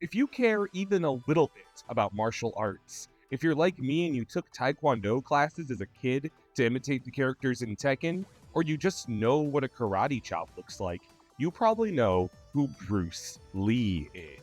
If you care even a little bit about martial arts, if you're like me and you took Taekwondo classes as a kid to imitate the characters in Tekken, or you just know what a karate chop looks like, you probably know who Bruce Lee is.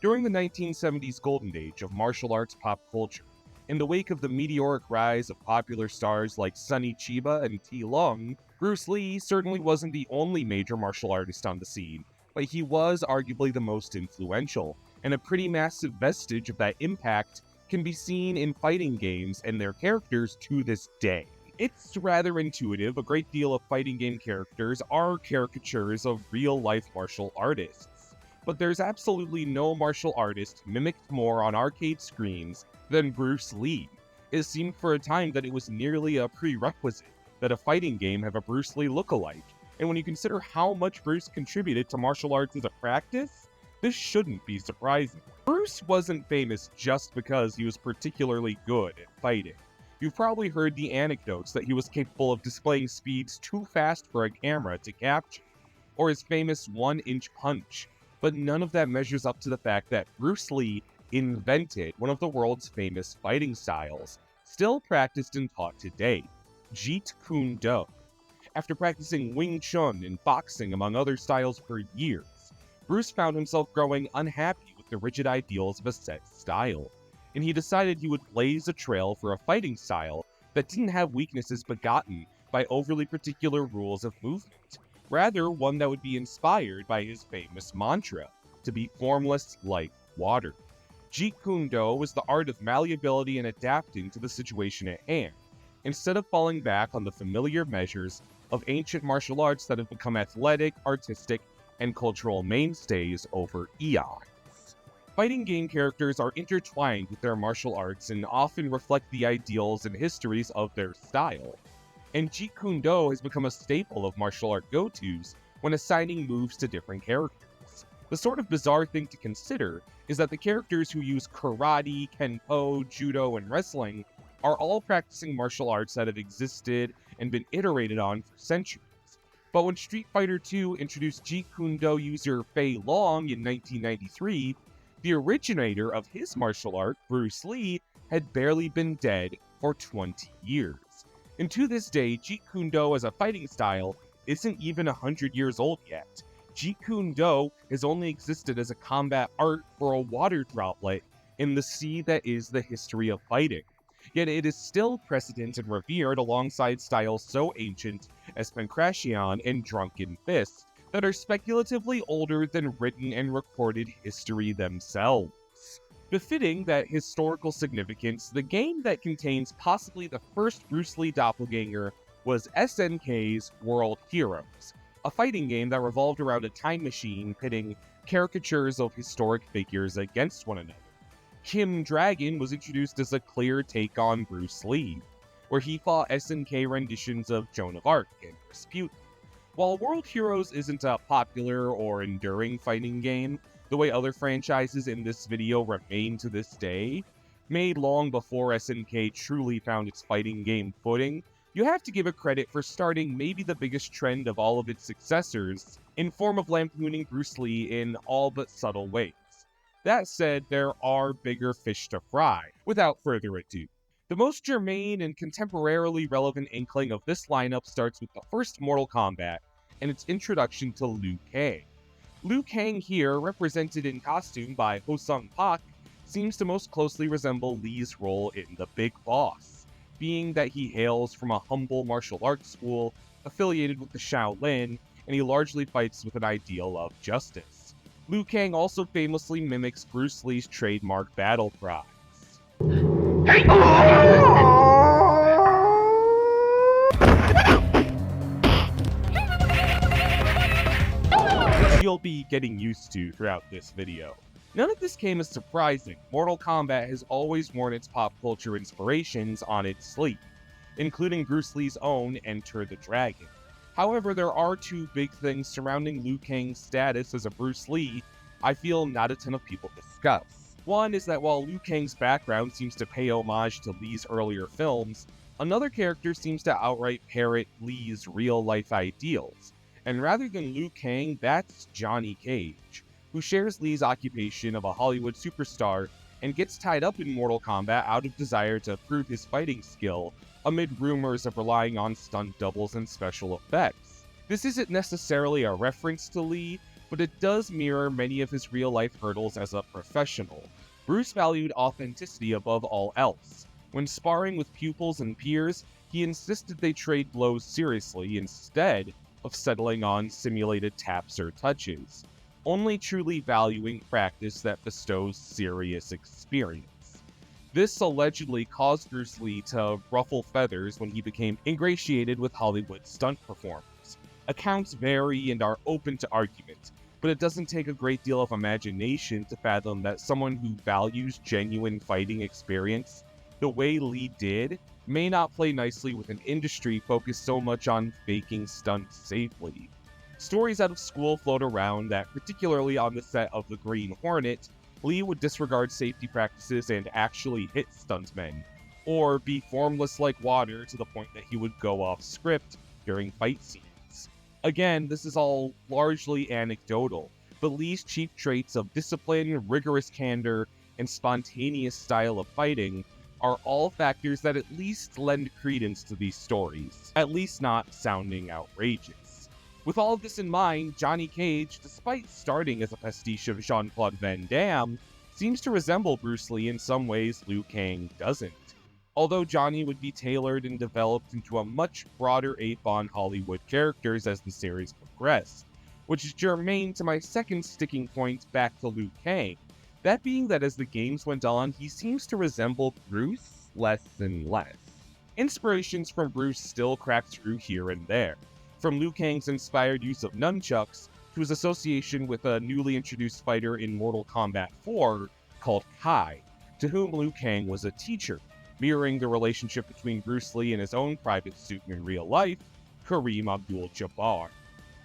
During the 1970s golden age of martial arts pop culture, in the wake of the meteoric rise of popular stars like Sonny Chiba and T. Lung, Bruce Lee certainly wasn't the only major martial artist on the scene, but he was arguably the most influential, and a pretty massive vestige of that impact can be seen in fighting games and their characters to this day. It's rather intuitive, a great deal of fighting game characters are caricatures of real-life martial artists, but there's absolutely no martial artist mimicked more on arcade screens than Bruce Lee. It seemed for a time that it was nearly a prerequisite that a fighting game have a Bruce Lee lookalike, and when you consider how much Bruce contributed to martial arts as a practice, this shouldn't be surprising. Bruce wasn't famous just because he was particularly good at fighting. You've probably heard the anecdotes that he was capable of displaying speeds too fast for a camera to capture, or his famous 1-inch punch, but none of that measures up to the fact that Bruce Lee invented one of the world's famous fighting styles, still practiced and taught today, Jeet Kune Do. After practicing Wing Chun and boxing among other styles for years, Bruce found himself growing unhappy with the rigid ideals of a set style, and he decided he would blaze a trail for a fighting style that didn't have weaknesses begotten by overly particular rules of movement, rather one that would be inspired by his famous mantra, to be formless like water. Jeet Kune Do was the art of malleability and adapting to the situation at hand, instead of falling back on the familiar measures of ancient martial arts that have become athletic, artistic, and cultural mainstays over eons. Fighting game characters are intertwined with their martial arts and often reflect the ideals and histories of their style, and Jeet Kune Do has become a staple of martial art go-tos when assigning moves to different characters. The sort of bizarre thing to consider is that the characters who use karate, kenpo, judo, and wrestling are all practicing martial arts that have existed and been iterated on for centuries. But when Street Fighter II introduced Jeet Kune Do user Fei Long in 1993, the originator of his martial art, Bruce Lee, had barely been dead for 20 years. And to this day, Jeet Kune Do as a fighting style isn't even 100 years old yet. Jeet Kune Do has only existed as a combat art for a water droplet in the sea that is the history of fighting. Yet it is still precedent and revered alongside styles so ancient as Pancration and Drunken Fist that are speculatively older than written and recorded history themselves. Befitting that historical significance, the game that contains possibly the first Bruce Lee doppelganger was SNK's World Heroes, a fighting game that revolved around a time machine pitting caricatures of historic figures against one another. Kim Dragon was introduced as a clear take on Bruce Lee, where he fought SNK renditions of Joan of Arc and Rasputin. While World Heroes isn't a popular or enduring fighting game, the way other franchises in this video remain to this day, made long before SNK truly found its fighting game footing, you have to give it credit for starting maybe the biggest trend of all of its successors in form of lampooning Bruce Lee in all but subtle ways. That said, there are bigger fish to fry. Without further ado, the most germane and contemporarily relevant inkling of this lineup starts with the first Mortal Kombat and its introduction to Liu Kang. Liu Kang here, represented in costume by Ho Sung Pak, seems to most closely resemble Lee's role in The Big Boss, being that he hails from a humble martial arts school affiliated with the Shaolin, and he largely fights with an ideal of justice. Liu Kang also famously mimics Bruce Lee's trademark battle cries. Which you'll be getting used to throughout this video. None of this came as surprising. Mortal Kombat has always worn its pop culture inspirations on its sleeve, including Bruce Lee's own Enter the Dragon. However, there are two big things surrounding Liu Kang's status as a Bruce Lee I feel not a ton of people discuss. One is that while Liu Kang's background seems to pay homage to Li's earlier films, another character seems to outright parrot Li's real-life ideals. And rather than Liu Kang, that's Johnny Cage, who shares Li's occupation of a Hollywood superstar and gets tied up in Mortal Kombat out of desire to prove his fighting skill, amid rumors of relying on stunt doubles and special effects. This isn't necessarily a reference to Li, but it does mirror many of his real-life hurdles as a professional. Bruce valued authenticity above all else. When sparring with pupils and peers, he insisted they trade blows seriously instead of settling on simulated taps or touches, only truly valuing practice that bestows serious experience. This allegedly caused Bruce Lee to ruffle feathers when he became ingratiated with Hollywood stunt performers. Accounts vary and are open to argument, but it doesn't take a great deal of imagination to fathom that someone who values genuine fighting experience the way Lee did may not play nicely with an industry focused so much on faking stunts safely. Stories out of school float around that, particularly on the set of The Green Hornet, Lee would disregard safety practices and actually hit stuntmen, or be formless like water to the point that he would go off script during fight scenes. Again, this is all largely anecdotal, but Lee's chief traits of discipline, rigorous candor, and spontaneous style of fighting are all factors that at least lend credence to these stories, at least not sounding outrageous. With all of this in mind, Johnny Cage, despite starting as a pastiche of Jean-Claude Van Damme, seems to resemble Bruce Lee in some ways Liu Kang doesn't. Although Johnny would be tailored and developed into a much broader ape on Hollywood characters as the series progressed, which is germane to my second sticking point back to Liu Kang. That being that as the games went on, he seems to resemble Bruce less and less. Inspirations from Bruce still crack through here and there, from Liu Kang's inspired use of nunchucks to his association with a newly introduced fighter in Mortal Kombat 4 called Kai, to whom Liu Kang was a teacher, mirroring the relationship between Bruce Lee and his own private student in real life, Kareem Abdul-Jabbar.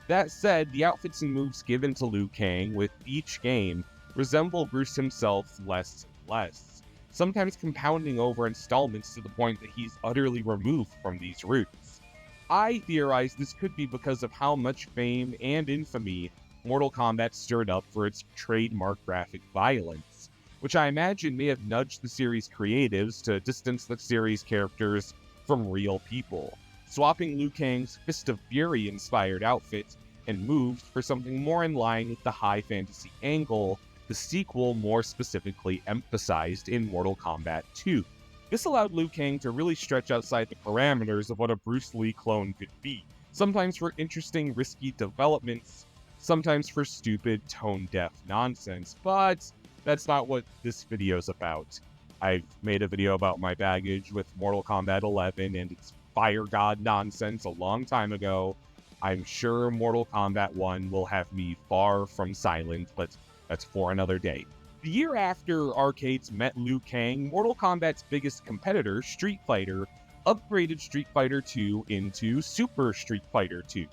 That said, the outfits and moves given to Liu Kang with each game resemble Bruce himself less and less, sometimes compounding over installments to the point that he's utterly removed from these roots. I theorize this could be because of how much fame and infamy Mortal Kombat stirred up for its trademark graphic violence, which I imagine may have nudged the series' creatives to distance the series' characters from real people, swapping Liu Kang's Fist of Fury inspired outfit and moves for something more in line with the high fantasy angle the sequel more specifically emphasized in Mortal Kombat 2. This allowed Liu Kang to really stretch outside the parameters of what a Bruce Lee clone could be, sometimes for interesting, risky developments, sometimes for stupid, tone-deaf nonsense, but that's not what this video's about. I've made a video about my baggage with Mortal Kombat 11 and its fire god nonsense a long time ago. I'm sure Mortal Kombat 1 will have me far from silent, but that's for another day. The year after arcades met Liu Kang, Mortal Kombat's biggest competitor, Street Fighter, upgraded Street Fighter 2 into Super Street Fighter 2,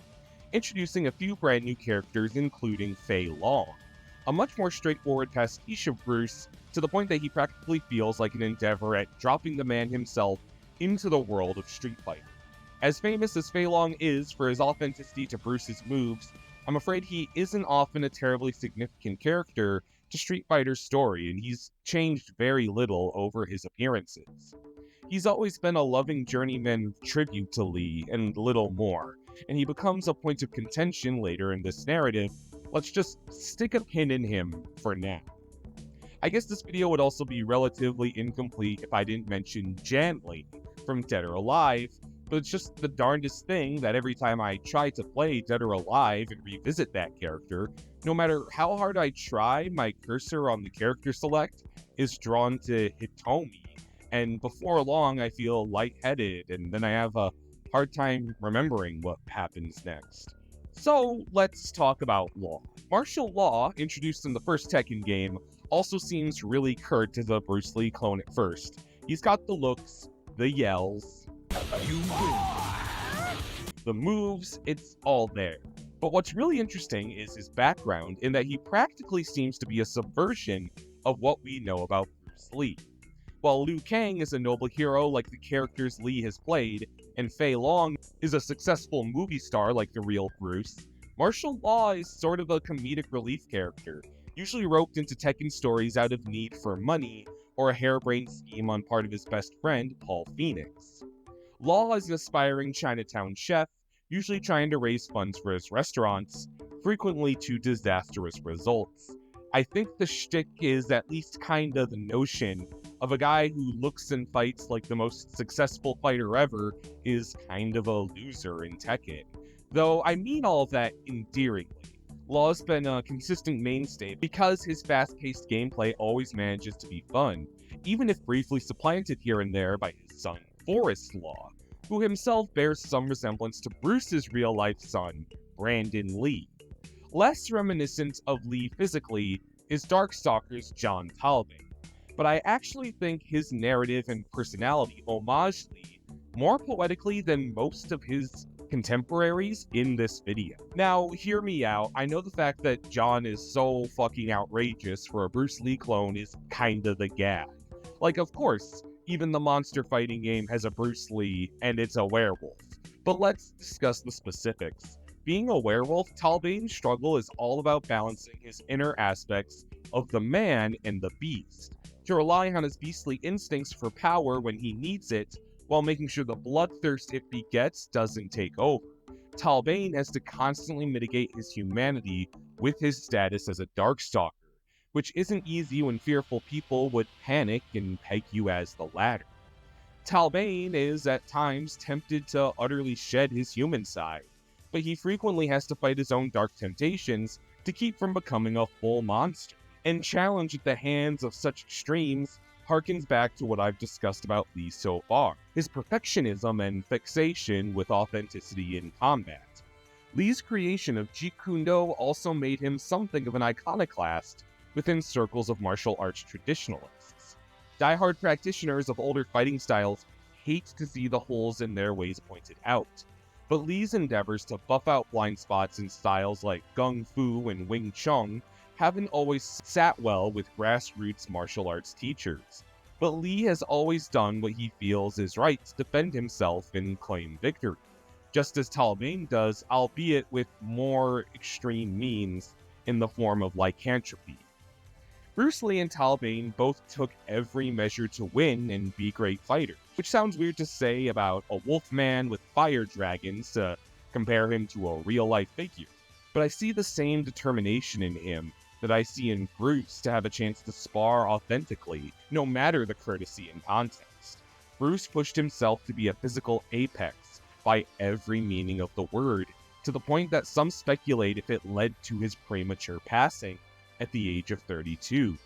introducing a few brand new characters including Fei Long, a much more straightforward pastiche of Bruce to the point that he practically feels like an endeavor at dropping the man himself into the world of Street Fighter. As famous as Fei Long is for his authenticity to Bruce's moves, I'm afraid he isn't often a terribly significant character to Street Fighter's story, and he's changed very little over his appearances. He's always been a loving journeyman tribute to Lee, and little more, and he becomes a point of contention later in this narrative. Let's just stick a pin in him for now. I guess this video would also be relatively incomplete if I didn't mention Jan Lady from Dead or Alive, but it's just the darndest thing that every time I try to play Dead or Alive and revisit that character, no matter how hard I try, my cursor on the character select is drawn to Hitomi, and before long I feel lightheaded, and then I have a hard time remembering what happens next. So let's talk about law. Martial law, introduced in the first Tekken game, also seems really curt to the Bruce Lee clone at first. He's got the looks, the yells, you win. The moves, it's all there. But what's really interesting is his background, in that he practically seems to be a subversion of what we know about Bruce Lee. While Liu Kang is a noble hero like the characters Lee has played, and Fei Long is a successful movie star like the real Bruce, martial law is sort of a comedic relief character, usually roped into Tekken stories out of need for money or a harebrained scheme on part of his best friend, Paul Phoenix. Law is an aspiring Chinatown chef, usually trying to raise funds for his restaurants, frequently to disastrous results. I think the shtick is at least kinda the notion of a guy who looks and fights like the most successful fighter ever is kind of a loser in Tekken. Though I mean all of that endearingly. Law's been a consistent mainstay because his fast-paced gameplay always manages to be fun, even if briefly supplanted here and there by his son, Forrest Law, who himself bears some resemblance to Bruce's real-life son, Brandon Lee. Less reminiscent of Lee physically is Darkstalker's John Talbot, but I actually think his narrative and personality homage Lee more poetically than most of his contemporaries in this video. Now, hear me out. I know the fact that John is so fucking outrageous for a Bruce Lee clone is kinda the gag. Like, of course, even the monster fighting game has a Bruce Lee, and it's a werewolf. But let's discuss the specifics. Being a werewolf, Talbane's struggle is all about balancing his inner aspects of the man and the beast, to rely on his beastly instincts for power when he needs it, while making sure the bloodthirst it begets doesn't take over. Talbane has to constantly mitigate his humanity with his status as a Darkstalker, which isn't easy when fearful people would panic and peg you as the latter. Talbane is at times tempted to utterly shed his human side, but he frequently has to fight his own dark temptations to keep from becoming a full monster, and challenge at the hands of such extremes harkens back to what I've discussed about Lee so far, his perfectionism and fixation with authenticity in combat. Lee's creation of Jeet Kune Do also made him something of an iconoclast within circles of martial arts traditionalists. Die-hard practitioners of older fighting styles hate to see the holes in their ways pointed out, but Lee's endeavors to buff out blind spots in styles like Gung Fu and Wing Chun haven't always sat well with grassroots martial arts teachers, but Lee has always done what he feels is right to defend himself and claim victory, just as Talbane does, albeit with more extreme means in the form of lycanthropy. Bruce Lee and Talbane both took every measure to win and be great fighters, which sounds weird to say about a wolfman with fire dragons to compare him to a real-life figure, but I see the same determination in him that I see in Bruce to have a chance to spar authentically, no matter the courtesy and context. Bruce pushed himself to be a physical apex by every meaning of the word, to the point that some speculate if it led to his premature passing at the age of 32.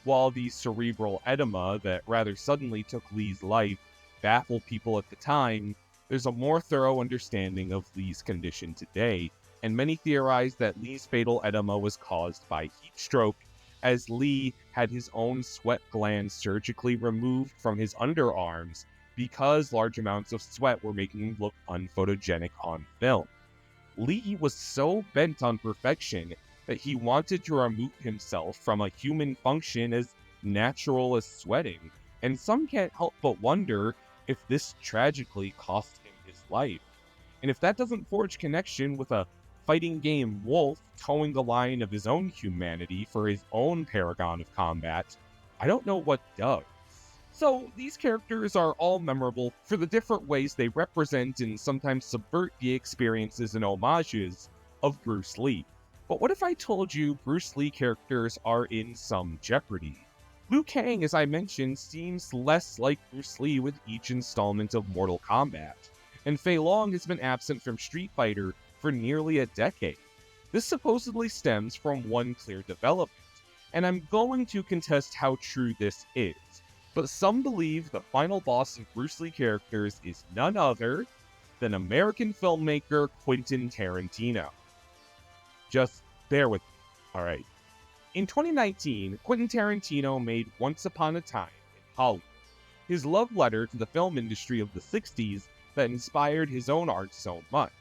While the cerebral edema that rather suddenly took Lee's life baffled people at the time, there's a more thorough understanding of Lee's condition today, and many theorize that Lee's fatal edema was caused by heat stroke, as Lee had his own sweat glands surgically removed from his underarms because large amounts of sweat were making him look unphotogenic on film. Lee was so bent on perfection that he wanted to remove himself from a human function as natural as sweating, and some can't help but wonder if this tragically cost him his life. And if that doesn't forge connection with a fighting game wolf towing the line of his own humanity for his own paragon of combat, I don't know what does. So these characters are all memorable for the different ways they represent and sometimes subvert the experiences and homages of Bruce Lee. But what if I told you Bruce Lee characters are in some jeopardy? Liu Kang, as I mentioned, seems less like Bruce Lee with each installment of Mortal Kombat, and Fei Long has been absent from Street Fighter for nearly a decade. This supposedly stems from one clear development, and I'm going to contest how true this is, but some believe the final boss of Bruce Lee characters is none other than American filmmaker Quentin Tarantino. Just bear with me, alright? In 2019, Quentin Tarantino made Once Upon a Time in Hollywood, his love letter to the film industry of the 60s that inspired his own art so much.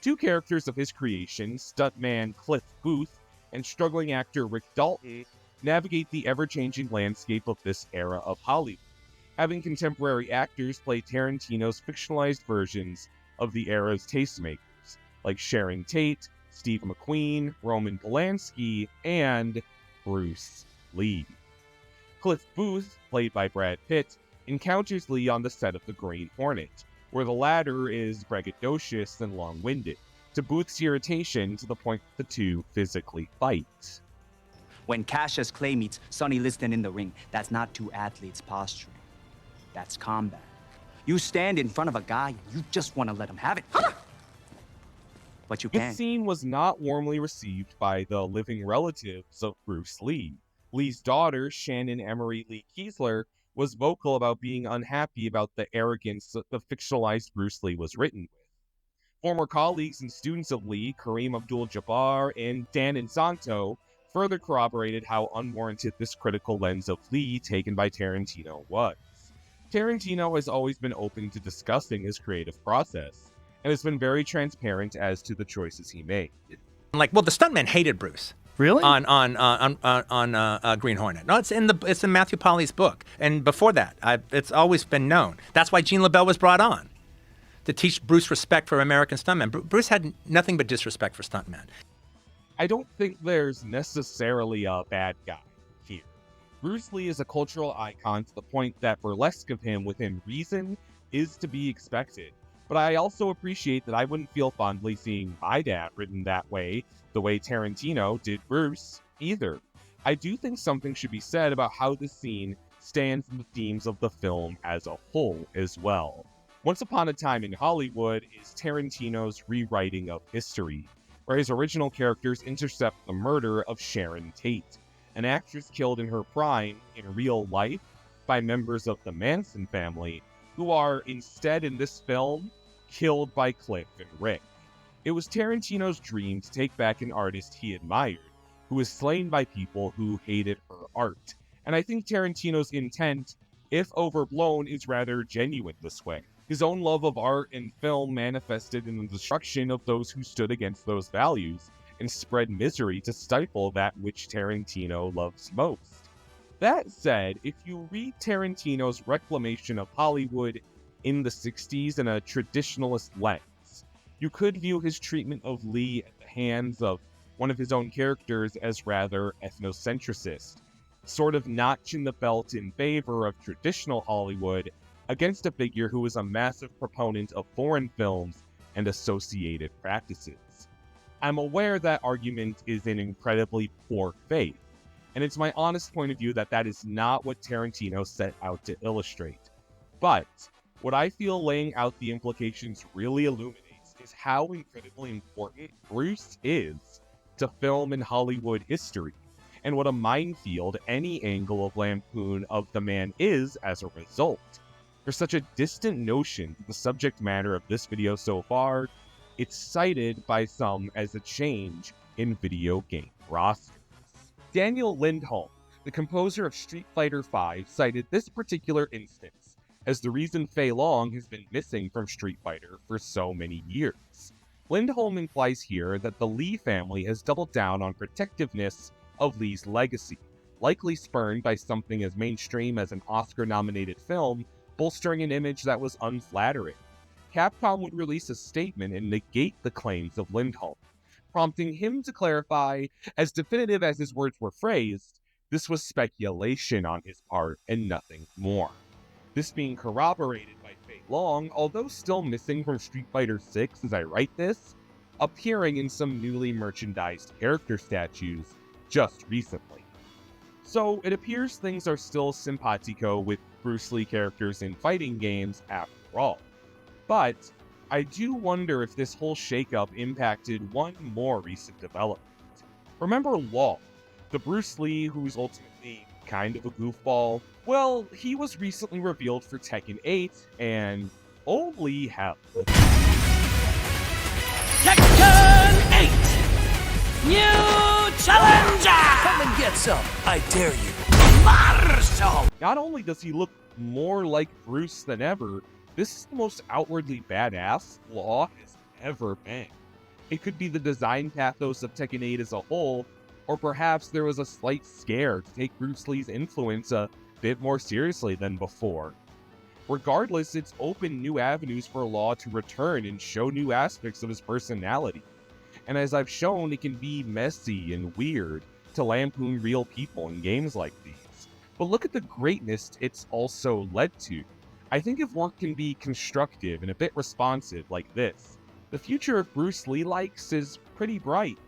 Two characters of his creation, stuntman Cliff Booth and struggling actor Rick Dalton, navigate the ever-changing landscape of this era of Hollywood, having contemporary actors play Tarantino's fictionalized versions of the era's tastemakers, like Sharon Tate, Steve McQueen, Roman Polanski, and Bruce Lee. Cliff Booth, played by Brad Pitt, encounters Lee on the set of The Green Hornet, where the latter is braggadocious and long-winded, to Booth's irritation to the point that the two physically fight. When Cassius Clay meets Sonny Liston in the ring, that's not two athletes posturing. That's combat. You stand in front of a guy, you just want to let him have it. But you can't. This scene was not warmly received by the living relatives of Bruce Lee. Lee's daughter, Shannon Emery Lee Kiesler, was vocal about being unhappy about the arrogance that the fictionalized Bruce Lee was written with. Former colleagues and students of Lee, Kareem Abdul-Jabbar and Dan Insanto, further corroborated how unwarranted this critical lens of Lee taken by Tarantino was. Tarantino has always been open to discussing his creative process, and has been very transparent as to the choices he made. Like, well, the stuntmen hated Bruce. Really? On Green Hornet. No, it's in Matthew Polly's book, and before that, it's always been known. That's why Gene LaBelle was brought on to teach Bruce respect for American stuntmen. Bruce had nothing but disrespect for stuntmen. I don't think there's necessarily a bad guy here. Bruce Lee is a cultural icon to the point that burlesque of him within reason is to be expected. But I also appreciate that I wouldn't feel fondly seeing my dad written that way, the way Tarantino did Bruce, either. I do think something should be said about how this scene stands in the themes of the film as a whole as well. Once Upon a Time in Hollywood is Tarantino's rewriting of history, where his original characters intercept the murder of Sharon Tate, an actress killed in her prime in real life by members of the Manson family, who are instead in this film killed by Cliff and Rick. It was Tarantino's dream to take back an artist he admired, who was slain by people who hated her art, and I think Tarantino's intent, if overblown, is rather genuine this way. His own love of art and film manifested in the destruction of those who stood against those values, and spread misery to stifle that which Tarantino loves most. That said, if you read Tarantino's reclamation of Hollywood in the 60s in a traditionalist lens, you could view his treatment of Lee at the hands of one of his own characters as rather ethnocentricist, sort of notching the belt in favor of traditional Hollywood against a figure who was a massive proponent of foreign films and associated practices. I'm aware that argument is in incredibly poor faith, and it's my honest point of view that that is not what Tarantino set out to illustrate. But what I feel laying out the implications really illuminates is how incredibly important Bruce is to film and Hollywood history, and what a minefield any angle of lampoon of the man is as a result. For such a distant notion to the subject matter of this video so far, it's cited by some as a change in video game rosters. Daniel Lindholm, the composer of Street Fighter V, cited this particular instance as the reason Fei Long has been missing from Street Fighter for so many years. Lindholm implies here that the Lee family has doubled down on protectiveness of Lee's legacy, likely spurned by something as mainstream as an Oscar-nominated film, bolstering an image that was unflattering. Capcom would release a statement and negate the claims of Lindholm, prompting him to clarify, as definitive as his words were phrased, this was speculation on his part and nothing more. This being corroborated by Fei Long, although still missing from Street Fighter VI as I write this, appearing in some newly merchandised character statues just recently. So it appears things are still simpatico with Bruce Lee characters in fighting games after all. But I do wonder if this whole shakeup impacted one more recent development. Remember Law, the Bruce Lee who's ultimately kind of a goofball? Well, he was recently revealed for Tekken 8, and holy hell. Tekken 8! New challenger! Come and get some, I dare you. Marshall! Not only does he look more like Bruce than ever, this is the most outwardly badass Law has ever been. It could be the design pathos of Tekken 8 as a whole, or perhaps there was a slight scare to take Bruce Lee's influence a bit more seriously than before. Regardless, it's opened new avenues for Law to return and show new aspects of his personality. And as I've shown, it can be messy and weird to lampoon real people in games like these. But look at the greatness it's also led to. I think if work can be constructive and a bit responsive like this, the future of Bruce Lee likes is pretty bright.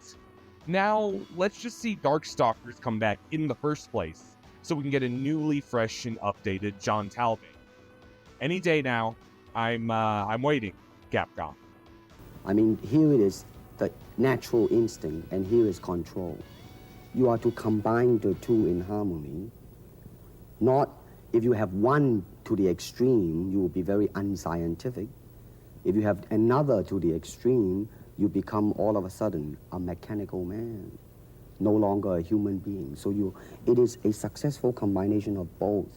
Now, let's just see Darkstalkers come back in the first place, so we can get a newly fresh and updated John Talbot. Any day now, I'm waiting, Capcom. I mean, here it is, the natural instinct, and here is control. You are to combine the two in harmony. Not, if you have one to the extreme, you will be very unscientific. If you have another to the extreme, you become all of a sudden a mechanical man, no longer a human being. So it is a successful combination of both.